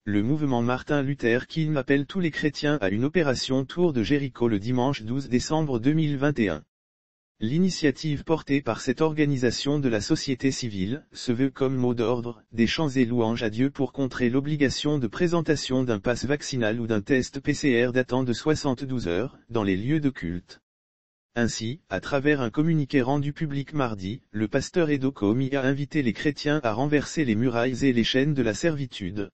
Le mouvement Martin Luther King appelle tous les chrétiens à une opération Tour de Jéricho le dimanche 12 décembre 2021. L'initiative portée par cette organisation de la société civile se veut comme mot d'ordre, des chants et louanges à Dieu pour contrer l'obligation de présentation d'un pass vaccinal ou d'un test PCR datant de 72 heures, dans les lieux de culte. Ainsi, à travers un communiqué rendu public mardi, le pasteur Edo Komi a invité les chrétiens à renverser les murailles et les chaînes de la servitude.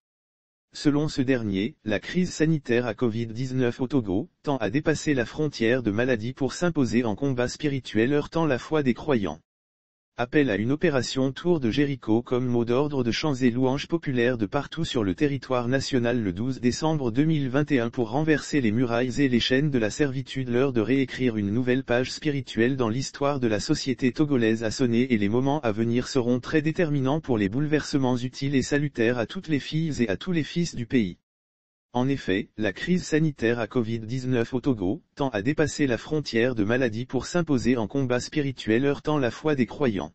Selon ce dernier, la crise sanitaire à Covid-19 au Togo tend à dépasser la frontière de maladie pour s'imposer en combat spirituel heurtant la foi des croyants. Appel à une opération Tour de Jéricho comme mot d'ordre de chants et louanges populaires de partout sur le territoire national le 12 décembre 2021 pour renverser les murailles et les chaînes de la servitude. L'heure de réécrire une nouvelle page spirituelle dans l'histoire de la société togolaise a sonné et les moments à venir seront très déterminants pour les bouleversements utiles et salutaires à toutes les filles et à tous les fils du pays. En effet, la crise sanitaire à Covid-19 au Togo tend à dépasser la frontière de maladie pour s'imposer en combat spirituel heurtant la foi des croyants.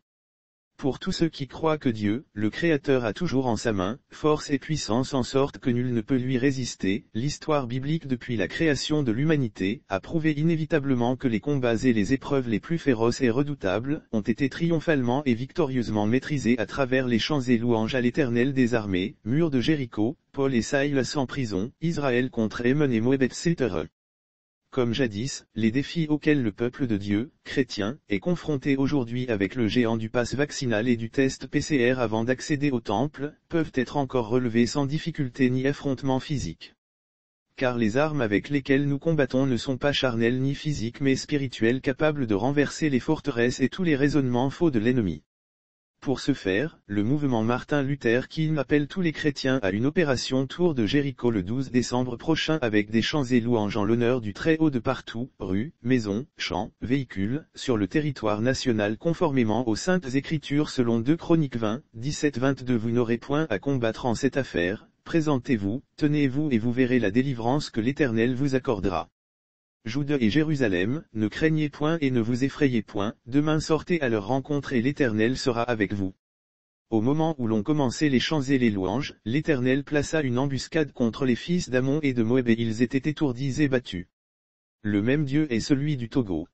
Pour tous ceux qui croient que Dieu, le Créateur a toujours en sa main, force et puissance en sorte que nul ne peut lui résister, l'histoire biblique depuis la création de l'humanité a prouvé inévitablement que les combats et les épreuves les plus féroces et redoutables ont été triomphalement et victorieusement maîtrisés à travers les chants et louanges à l'Éternel des armées, mur de Jéricho, Paul et Silas en prison, Israël contre Ammon et Moab etc. Comme jadis, les défis auxquels le peuple de Dieu, chrétien, est confronté aujourd'hui avec le géant du pass vaccinal et du test PCR avant d'accéder au temple, peuvent être encore relevés sans difficulté ni affrontement physique. Car les armes avec lesquelles nous combattons ne sont pas charnelles ni physiques mais spirituelles, capables de renverser les forteresses et tous les raisonnements faux de l'ennemi. Pour ce faire, le mouvement Martin Luther King appelle tous les chrétiens à une opération Tour de Jéricho le 12 décembre prochain avec des chants et louanges en l'honneur du Très-Haut de partout, rues, maisons, champs, véhicules, sur le territoire national conformément aux Saintes Écritures selon 2 Chroniques 20, 17-22. Vous n'aurez point à combattre en cette affaire, présentez-vous, tenez-vous et vous verrez la délivrance que l'Éternel vous accordera. Juda et Jérusalem, ne craignez point et ne vous effrayez point, demain sortez à leur rencontre et l'Éternel sera avec vous. Au moment où l'on commençait les chants et les louanges, l'Éternel plaça une embuscade contre les fils d'Ammon et de Moab et ils étaient étourdis et battus. Le même Dieu est celui du Togo.